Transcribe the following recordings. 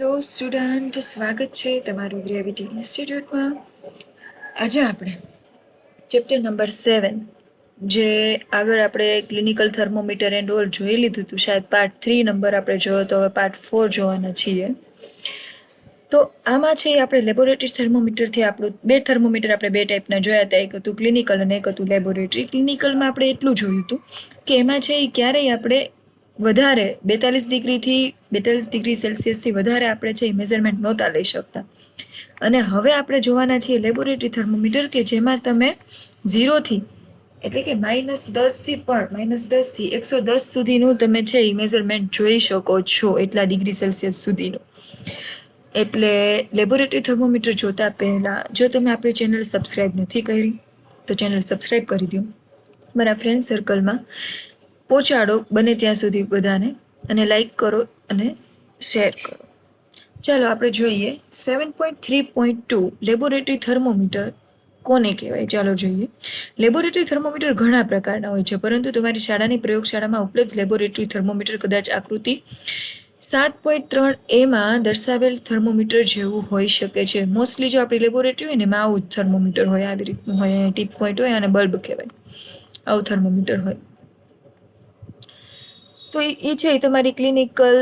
Hello student, સ્વાગત છે તમારું ગ્રેવિટી ઇન્સ્ટિટ્યૂટમાં. આજે આપણે ચેપ્ટર નંબર 7 જે આગળ આપણે ક્લિનિકલ થર્મોમીટર એન્ડ ઓલ જોઈ લીધું હતું, શાયદ પાર્ટ 3 નંબર આપણે જોયો તો હવે પાર્ટ 4 જોવાના છીએ. તો આમાં છે આપણે લેબોરેટરી થર્મોમીટરથી આપણું બે થર્મોમીટર આપણે બે ટાઈપના જોયા હતા, એક હતું ક્લિનિકલ અને એક હતું લેબોરેટરી. ક્લિનિકલમાં આપણે એટલું જોયું હતું કે એમાં છે એ ક્યારેય આપણે વધારે 42 ડિગ્રી સેલ્સિયસથી વધારે આપણે છે એ મેઝરમેન્ટ નહોતા લઈ શકતા. અને હવે આપણે જોવાના છીએ લેબોરેટરી થર્મોમીટર કે જેમાં તમે 0થી એટલે કે -10થી પણ -10થી 110 સુધીનું તમે છે એ મેઝરમેન્ટ જોઈ શકો છો, એટલા ડિગ્રી સેલ્સિયસ સુધીનું. એટલે લેબોરેટરી થર્મોમીટર જોતા પહેલાં જો તમે આપણી ચેનલ સબસ્ક્રાઈબ નથી કરી તો ચેનલ સબસ્ક્રાઈબ કરી દો, મારા ફ્રેન્ડ સર્કલમાં પહોંચાડો બને ત્યાં સુધી બધાને, અને લાઈક કરો અને શેર કરો. ચાલો આપણે જોઈએ 7.3.2 લેબોરેટરી થર્મોમીટર કોને કહેવાય. ચાલો જોઈએ. લેબોરેટરી થર્મોમીટર ઘણા પ્રકારના હોય છે, પરંતુ તમારી શાળાની પ્રયોગશાળામાં ઉપલબ્ધ લેબોરેટરી થર્મોમીટર કદાચ આકૃતિ 7.3a દર્શાવેલ થર્મોમીટર જેવું હોઈ શકે છે. મોસ્ટલી જો આપણી લેબોરેટરી હોય ને એમાં આવું જ થર્મોમીટર હોય, આવી રીતનું હોય, ટીપ પોઈન્ટ હોય અને બલ્બ કહેવાય, આવું થર્મોમીટર હોય. તો એ છે તમારી ક્લિનિકલ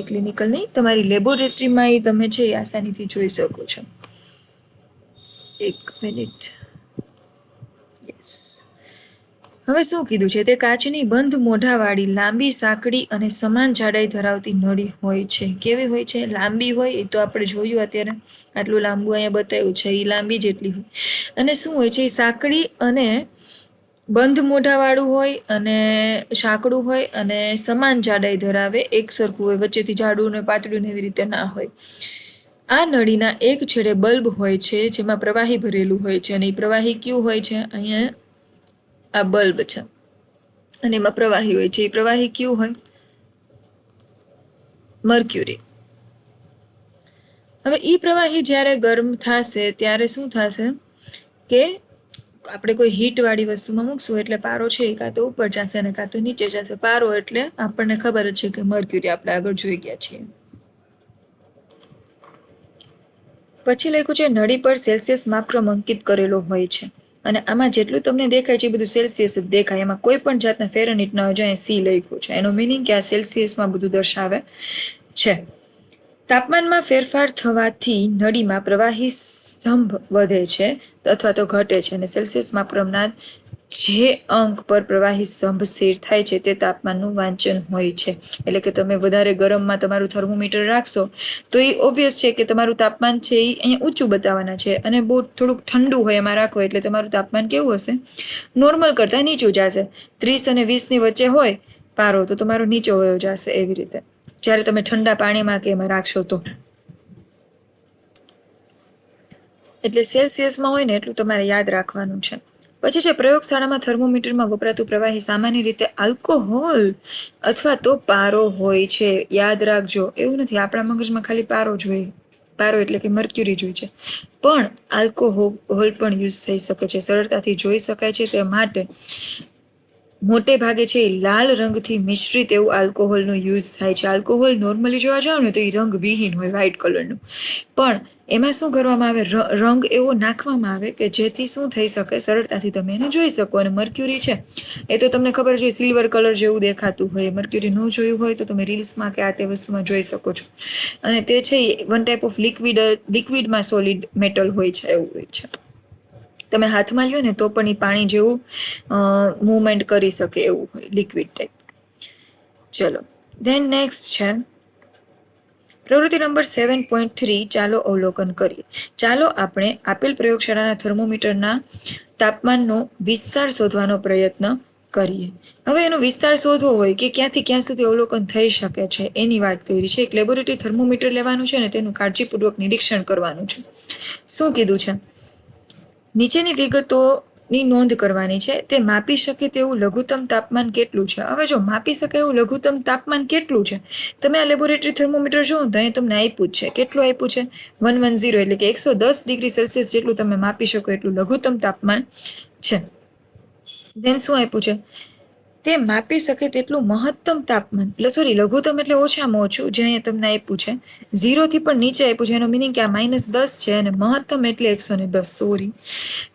ક્લિનિકલ નહીં, તમારી લેબોરેટરીમાં એ તમે છે એ આસાનીથી જોઈ શકો છો. એક મિનિટ. યસ. હવે શું કીધું છે? તે કાચની બંધ મોઢાવાળી લાંબી સાંકડી અને સમાન જાડાઈ ધરાવતી નળી હોય છે. કેવી હોય છે? લાંબી હોય. એ તો આપણે જોયું અત્યારે, આટલું લાંબુ અહીંયા બતાવ્યું છે, એ લાંબી જેટલી હોય. અને શું હોય છે? એ સાંકડી અને બંધ મોઢાવાળું હોય અને સાંકડું હોય અને સમાન જાડાઈ ધરાવે, એક સરખું હોય, વચ્ચેથી જાડું ને પાતળું ને એવી રીતે ના હોય. આ નળીના એક છેડે બલ્બ હોય છે જેમાં પ્રવાહી ભરેલું હોય છે, અને એ પ્રવાહી કયું હોય છે? અહીંયા આ બલ્બ છે અને એમાં પ્રવાહી હોય છે. એ પ્રવાહી કયું હોય? મર્ક્યુરી. હવે એ પ્રવાહી જ્યારે ગરમ થશે ત્યારે શું થશે કે આપણે કોઈ હીટવાળી વસ્તુમાં મૂકશું એટલે પારો છે એ કાં તો ઉપર જશે અને કાં તો નીચે જશે. પારો એટલે આપણને ખબર જ છે કે મર્ક્યુરી આપણે આગળ જોઈ ગયા છીએ. પછી લખ્યું છે નળી પર સેલ્સિયસ માપક્રમ અંકિત કરેલો હોય છે, અને આમાં જેટલું તમને દેખાય છે એ બધું સેલ્સિયસ જ દેખાય, એમાં કોઈ પણ જાતના ફેરનહીટ ન હોય. અહીંયા સી લખ્યું છે, એનો મિનિંગ કે આ સેલ્સિયસમાં બધું દર્શાવે છે. તાપમાનમાં ફેરફાર થવાથી નળીમાં પ્રવાહી સ્તંભ વધે છે અથવા તો ઘટે છે, અને સેલ્સિયસ માપક્રમના જે અંક પર પ્રવાહી સ્તંભ સ્થિર થાય છે તે તાપમાનનું વાંચન હોય છે. એટલે કે તમે વધારે ગરમમાં તમારું થર્મોમીટર રાખશો તો એ ઓબ્વિયસ છે કે તમારું તાપમાન છે એ અહીંયા ઊંચું બતાવવાના છે, અને બહુ થોડુંક ઠંડુ હોય એમાં રાખો એટલે તમારું તાપમાન કેવું હશે? નોર્મલ કરતાં નીચું જશે. 30 અને 20ની વચ્ચે હોય પારો તો તમારો નીચો વયો જશે, એવી રીતે જ્યારે તમે ઠંડા પાણીમાં કે એમાં રાખશો તો. એટલે સેલ્સિયસમાં હોય ને એટલું તમારે યાદ રાખવાનું છે. પછી છે પ્રયોગશાળામાં થર્મોમીટરમાં વપરાતું પ્રવાહી સામાન્ય રીતે આલ્કોહોલ અથવા તો પારો હોય છે. યાદ રાખજો, એવું નથી આપણા મગજમાં ખાલી પારો જ હોય. પારો એટલે કે મર્ક્યુરી જ હોય છે, પણ આલ્કોહોલ પણ યુઝ થઈ શકે છે, સરળતાથી જોઈ શકાય છે. તે માટે મોટે ભાગે છે લાલ રંગથી મિશ્રિત એવું આલ્કોહોલનો યુઝ થાય છે. આલ્કોહોલ નોર્મલી જોવા જાવ ને તો એ રંગ વિહીન હોય, વ્હાઇટ કલરનું, પણ એમાં શું કરવામાં આવે? રંગ એવો નાખવામાં આવે કે જેથી શું થઈ શકે? સરળતાથી તમે એને જોઈ શકો. અને મર્ક્યુરી છે એ તો તમને ખબર છે સિલ્વર કલર જેવું દેખાતું હોય. મર્ક્યુરી ન જોયું હોય તો તમે રીલ્સમાં કે આ તે વસ્તુમાં જોઈ શકો છો. અને તે છે વન ટાઈપ ઓફ લિક્વિડમાં સોલિડ મેટલ હોય છે, એવું હોય છે. તમે હાથમાં લ્યો ને તો પણ એ પાણી જેવું મૂવમેન્ટ કરી શકે એવું હોય, લિક્વિડ ટાઈપ. ચલો ધેન નેક્સ્ટ છે પ્રવૃત્તિ નંબર 7.3. ચાલો અવલોકન કરીએ. ચાલો આપણે આપેલ પ્રયોગશાળાના થર્મોમીટરના તાપમાનનો વિસ્તાર શોધવાનો પ્રયત્ન કરીએ. હવે એનો વિસ્તાર શોધવો હોય કે ક્યાંથી ક્યાં સુધી અવલોકન થઈ શકે છે એની વાત કરી છે. એક લેબોરેટરી થર્મોમીટર લેવાનું છે ને તેનું કાળજીપૂર્વક નિરીક્ષણ કરવાનું છે. શું કીધું છે? નીચેની વિગતોની નોંધ કરવાની છે. તે માપી શકે તેવું લઘુત્તમ તાપમાન કેટલું છે? હવે જો માપી શકે એવું લઘુત્તમ તાપમાન કેટલું છે, તમે આ લેબોરેટરી થર્મોમીટર જોવો તો અહીં તમને આપ્યું છે. કેટલું આપ્યું છે? 110, એટલે કે 110 ડિગ્રી સેલ્સિયસ જેટલું તમે માપી શકો એટલું લઘુત્તમ તાપમાન છે. ધેન શું આપ્યું છે? તે માપી શકે તેટલું મહત્તમ તાપમાન લઘુત્તમ એટલે ઓછામાં ઓછું, જે અહીંયા તમને આપ્યું છે 0 થી પણ નીચે આપ્યું છે, એનો મિનિંગ કે આ -10 છે અને મહત્તમ એટલે 110.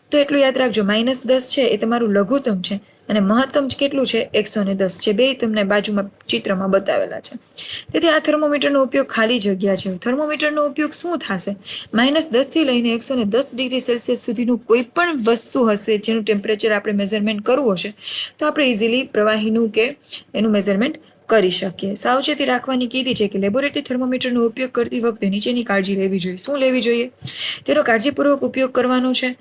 તો એટલું યાદ રાખજો, -10 છે એ તમારું લઘુત્તમ છે અને મહત્તમ કેટલું છે 110 છે. બે તમને બાજુમાં ચિત્રમાં બતાવેલા છે. તેથી આ થર્મોમીટરનો ઉપયોગ ખાલી જગ્યા છે. થર્મોમીટરનો ઉપયોગ શું થશે? -10 થી લઈને 110 ડિગ્રી સેલ્સિયસ સુધીનું કોઈ પણ વસ્તુ હશે જેનું ટેમ્પરેચર આપણે મેઝરમેન્ટ કરવું હશે તો આપણે ઇઝીલી પ્રવાહીનું કે એનું મેઝરમેન્ટ કરી શકીએ. સાવચેતી રાખવાની કીધી છે કે લેબોરેટરી થર્મોમીટરનો ઉપયોગ કરતી વખતે નીચેની કાળજી લેવી જોઈએ. શું લેવી જોઈએ? તેનો કાળજીપૂર્વક ઉપયોગ કરવાનો છે.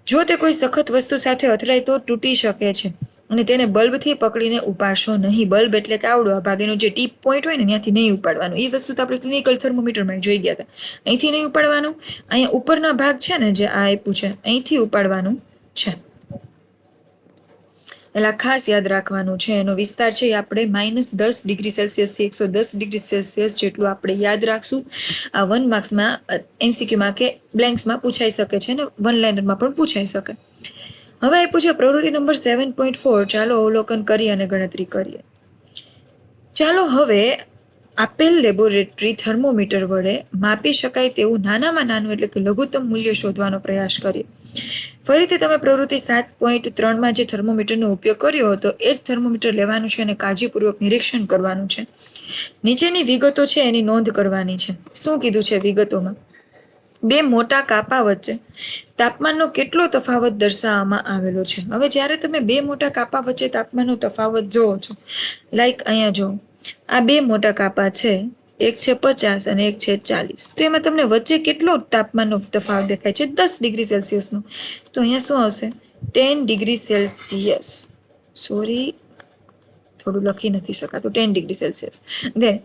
જો તે કોઈ સખત વસ્તુ સાથે અથડાય તો તૂટી શકે છે અને તેને બલ્બથી પકડીને ઉપાડશો નહીં. બલ્બ એટલે કે આવડો આ ભાગેનો જે ટીપ પોઈન્ટ હોય ને ત્યાંથી નહીં ઉપાડવાનું. એ વસ્તુ તો આપણે ક્લિનિકલ થર્મોમીટરમાં જોઈ ગયા હતા. અહીંથી નહીં ઉપાડવાનું, અહીંયા ઉપરના ભાગ છે ને જે આ આપ્યું છે અહીંથી ઉપાડવાનું છે. એટલે ખાસ યાદ રાખવાનું છે. એનો વિસ્તાર છે એ આપણે -10 ડિગ્રી સેલ્સિયસથી 110 ડિગ્રી સેલ્સિયસ જેટલું આપણે યાદ રાખશું. આ 1 માર્ક્સમાં MCQમાં કે બ્લેન્ક્સમાં પૂછાઈ શકે છે અને 1 લાઇનરમાં પણ પૂછાઈ શકે. હવે આપ્યું છે પ્રવૃત્તિ નંબર 7.4. ચાલો અવલોકન કરીએ અને ગણતરી કરીએ. ચાલો હવે આપેલ લેબોરેટરી થર્મોમીટર વડે માપી શકાય તેવું નાનામાં નાનું એટલે કે લઘુત્તમ મૂલ્ય શોધવાનો પ્રયાસ કરીએ. ફરીથી તમે પ્રવૃત્તિ 7.3માં જે થર્મોમીટરનો ઉપયોગ કર્યો હતો એ જ થર્મોમીટર લેવાનું છે અને કાળજીપૂર્વક નિરીક્ષણ કરવાનું છે. નીચેની વિગતો છે એની નોંધ કરવાની છે. શું કીધું છે વિગતોમાં? બે મોટા કાપા વચ્ચે તાપમાનનો કેટલો તફાવત દર્શાવવામાં આવેલો છે. હવે જ્યારે તમે બે મોટા કાપા વચ્ચે તાપમાનનો તફાવત જોવો છો, લાઈક અહીંયા જો આ બે મોટા કાપા છે, એક છે 50 અને એક છે 40. તો એમાં તમને વચ્ચે કેટલો તાપમાનનો તફાવત દેખાય છે? 10 ડિગ્રી સેલ્સિયસનો. તો અહીંયા શું આવશે? 10 ડિગ્રી સેલ્સિયસ. સોરી, થોડું લખી નથી શકાતું. 10 ડિગ્રી સેલ્સિયસ. દેન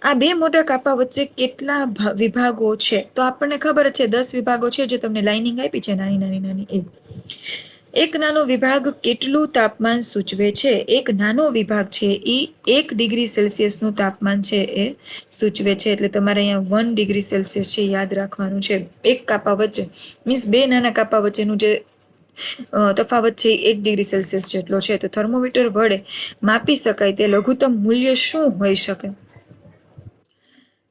આ બે મોટા કાપા વચ્ચે કેટલા વિભાગો છે? તો આપણને ખબર છે 10 વિભાગો છે, જે તમને લાઇનિંગ આપી છે નાની એ. એક નાનો વિભાગ કેટલું તાપમાન સૂચવે છે? એક નાનો વિભાગ છે એ 1 ડિગ્રી સેલ્સિયસનું તાપમાન છે એ સૂચવે છે. એટલે તમારે અહીંયા 1 ડિગ્રી સેલ્સિયસ છે યાદ રાખવાનું છે. એક કાપા વચ્ચે મીન્સ બે નાના કાપા વચ્ચેનું જે તફાવત છે 1 ડિગ્રી સેલ્સિયસ જેટલો છે. તો થર્મોમીટર વડે માપી શકાય તે લઘુત્તમ મૂલ્ય શું હોઈ શકે?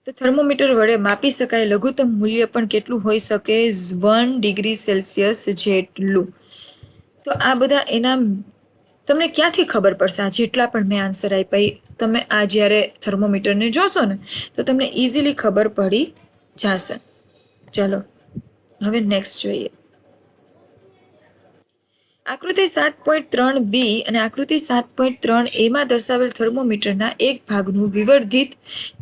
તો થર્મોમીટર વડે માપી શકાય લઘુત્તમ મૂલ્ય પણ કેટલું હોઈ શકે? 1 ડિગ્રી સેલ્સિયસ જેટલું. તો આ બધા એના તમને ક્યાંથી ખબર પડશે? આ જેટલા પણ મેં આન્સર આપ્યા તમે આ જ્યારે થર્મોમીટરને જોશો ને તો તમને ઇઝીલી ખબર પડી જશે. ચલો હવે નેક્સ્ટ જોઈએ. આકૃતિ 7.3b અને આકૃતિ 7.3a માં દર્શાવેલ થર્મોમીટરના એક ભાગનું વિવર્ધિત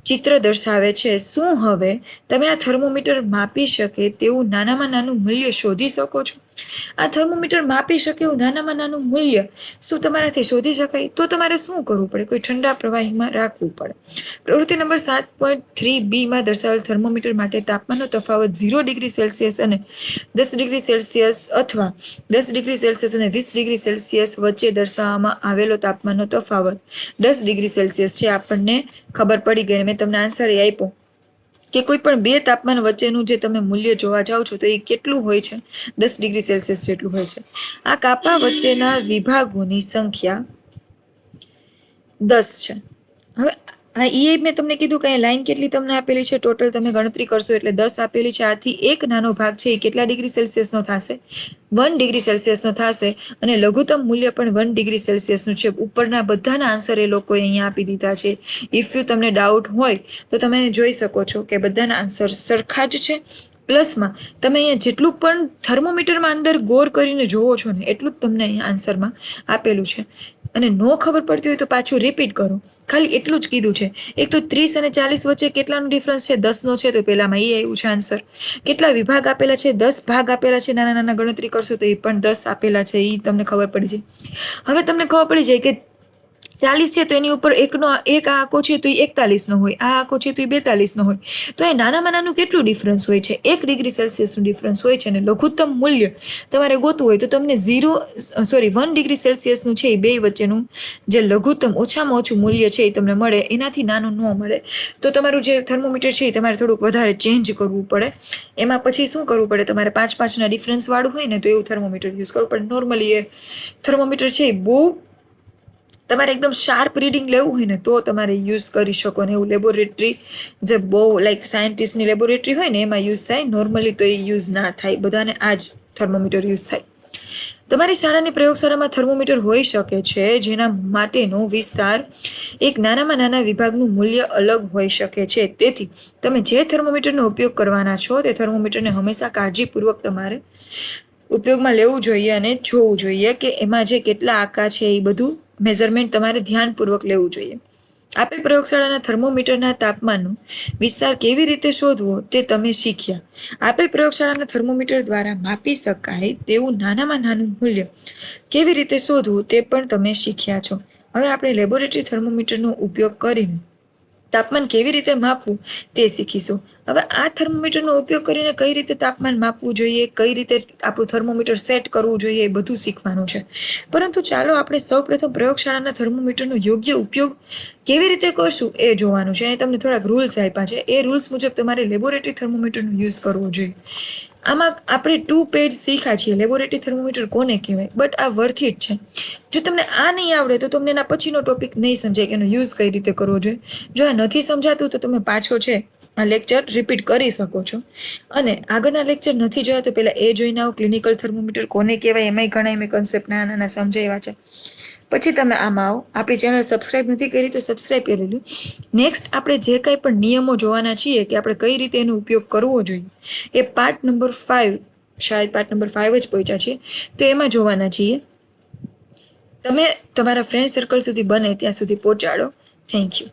ચિત્ર દર્શાવે છે. શું હવે તમે આ થર્મોમીટર માપી શકે તેવું નાનામાં નાનું મૂલ્ય શોધી શકો છો? આ થર્મોમીટર માપી શકે એવું નાનામાં નાનું મૂલ્ય શું તમારાથી શોધી શકાય? તો તમારે શું કરવું પડે? કોઈ ઠંડા પ્રવાહીમાં રાખવું પડે. પ્રવૃત્તિ નંબર 7.3b માં દર્શાવેલ થર્મોમીટર માટે તાપમાનનો તફાવત 0 ડિગ્રી સેલ્સિયસ અને 10 ડિગ્રી સેલ્સિયસ અથવા 10 ડિગ્રી સેલ્સિયસ અને 20 ડિગ્રી સેલ્સિયસ વચ્ચે દર્શાવવામાં આવેલો તાપમાનનો તફાવત 10 ડિગ્રી સેલ્સિયસ છે. આપણને ખબર પડી ગઈ. મેં તમને આન્સર એ આપ્યો કે કોઈ પણ બે તાપમાન વચ્ચેનું જે તમે મૂલ્ય જોવા જાઓ છો તો એ કેટલું હોય છે? 10 ડિગ્રી સેલ્સિયસ જેટલું હોય છે. આ કાપા વચ્ચેના વિભાગોની સંખ્યા 10 છે. હવે આ મેં તમને કીધું કે લાઈન કેટલી તમને આપેલી છે, ટોટલ તમે ગણતરી કરશો એટલે 10 આપેલી છે. આથી એક નાનો ભાગ છે એ કેટલા ડિગ્રી સેલ્સિયસનો થશે? 1 ડિગ્રી સેલ્સિયસનો થશે અને લઘુત્તમ મૂલ્ય પણ 1 ડિગ્રી સેલ્સિયસનું છે. ઉપરના બધાના આન્સર એ લોકોએ અહીંયા આપી દીધા છે. ઇફ યુ તમને ડાઉટ હોય તો તમે જોઈ શકો છો કે બધાના આન્સર સરખા જ છે. પ્લસમાં તમે અહીંયા જેટલું પણ થર્મોમીટરમાં અંદર ગોર કરીને જોવો છો ને એટલું જ તમને અહીંયા આન્સરમાં આપેલું છે. અને નો ખબર પડતી હોય તો પાછું રિપીટ કરો. ખાલી એટલું જ કીધું છે. એક તો 30 અને 40 વચ્ચે કેટલાનો ડિફરન્સ છે? 10નો છે. તો પહેલામાં એ આવ્યું છે આન્સર. કેટલા વિભાગ આપેલા છે? 10 ભાગ આપેલા છે. નાના નાના ગણતરી કરશો તો એ પણ 10 આપેલા છે. એ તમને ખબર પડી જાય. હવે તમને ખબર પડી જાય કે 40 છે તો એની ઉપર એક આંકો છે તો એ 41નો હોય, આ આંકો છે તો એ 42નો હોય. તો એ નાનામાં નાનું કેટલું ડિફરન્સ હોય છે? 1 ડિગ્રી સેલ્સિયસનું ડિફરન્સ હોય છે. અને લઘુત્તમ મૂલ્ય તમારે ગોતવું હોય તો તમને 1 ડિગ્રી સેલ્સિયસનું છે એ બે વચ્ચેનું જે લઘુત્તમ ઓછામાં ઓછું મૂલ્ય છે એ તમને મળે. એનાથી નાનું ન મળે તો તમારું જે થર્મોમીટર છે એ તમારે થોડુંક વધારે ચેન્જ કરવું પડે. એમાં પછી શું કરવું પડે? તમારે 5-5ના ડિફરન્સ વાળું હોય ને તો એવું થર્મોમીટર યુઝ કરવું પડે. નોર્મલી એ થર્મોમીટર છે એ બહુ તમારે એકદમ શાર્પ રીડિંગ લેવું હોય ને તો તમારે યુઝ કરી શકો ને એવું લેબોરેટરી જે બહુ લાઈક સાયન્ટિસ્ટની લેબોરેટરી હોય ને એમાં યુઝ થાય. નોર્મલી તો એ યુઝ ના થાય, બધાને આ જ થર્મોમીટર યુઝ થાય. તમારી શાળાની પ્રયોગશાળામાં થર્મોમીટર હોઈ શકે છે જેના માટેનો વિસ્તાર એક નાનામાં નાના વિભાગનું મૂલ્ય અલગ હોઈ શકે છે. તેથી તમે જે થર્મોમીટરનો ઉપયોગ કરવાના છો તે થર્મોમીટરને હંમેશા કાળજીપૂર્વક તમારે ઉપયોગમાં લેવું જોઈએ અને જોવું જોઈએ કે એમાં જે કેટલા આંકા છે એ બધું મેઝરમેન્ટ તમારે ધ્યાનપૂર્વક લેવું જોઈએ. આપેલ પ્રયોગશાળાના થર્મોમીટરના તાપમાનનો વિસ્તાર કેવી રીતે શોધવો તે તમે શીખ્યા. આપેલ પ્રયોગશાળાના થર્મોમીટર દ્વારા માપી શકાય તેવું નાનામાં નાનું મૂલ્ય કેવી રીતે શોધવું તે પણ તમે શીખ્યા છો. હવે આપણે લેબોરેટરી થર્મોમીટરનો ઉપયોગ કરીને તાપમાન કેવી રીતે માપવું તે શીખીશું. હવે આ થર્મોમીટરનો ઉપયોગ કરીને કઈ રીતે તાપમાન માપવું જોઈએ, કઈ રીતે આપણું થર્મોમીટર સેટ કરવું જોઈએ એ બધું શીખવાનું છે. પરંતુ ચાલો આપણે સૌપ્રથમ પ્રયોગશાળાના થર્મોમીટરનો યોગ્ય ઉપયોગ કેવી રીતે કરશું એ જોવાનું છે. અહીં તમને થોડાક રૂલ્સ આપ્યા છે. એ રૂલ્સ મુજબ તમારે લેબોરેટરી થર્મોમીટરનો યુઝ કરવો જોઈએ. આમાં આપણે 2 પેજ શીખ્યા છીએ લેબોરેટરી થર્મોમીટર કોને કહેવાય, બટ આ વર્થ ઇટ છે. જો તમને આ નહીં આવડે તો તમને એના પછીનો ટોપિક નહીં સમજાય કે એનો યુઝ કઈ રીતે કરવો જોઈએ. જો આ નથી સમજાતું તો તમે પાછો છે આ લેક્ચર રિપીટ કરી શકો છો. અને આગળના લેક્ચર નથી જોયા તો પહેલાં એ જોઈને આવો. ક્લિનિકલ થર્મોમીટર કોને કહેવાય એમાંય ઘણા મેં કન્સેપ્ટ નાના નાના સમજાવ્યા છે. પછી તમે આમાં આવો. આપણી ચેનલ સબસ્ક્રાઇબ નથી કરી તો સબસ્ક્રાઇબ કરી લો. નેક્સ્ટ આપણે જે કંઈ પણ નિયમો જોવાના છીએ કે આપણે કઈ રીતે એનો ઉપયોગ કરવો જોઈએ એ પાર્ટ નંબર 5, શાયદ પાર્ટ નંબર 5 જ પહોંચ્યા છીએ તો એમાં જોવાના છીએ. તમે તમારા ફ્રેન્ડ સર્કલ સુધી બને ત્યાં સુધી પહોંચાડો. Thank you.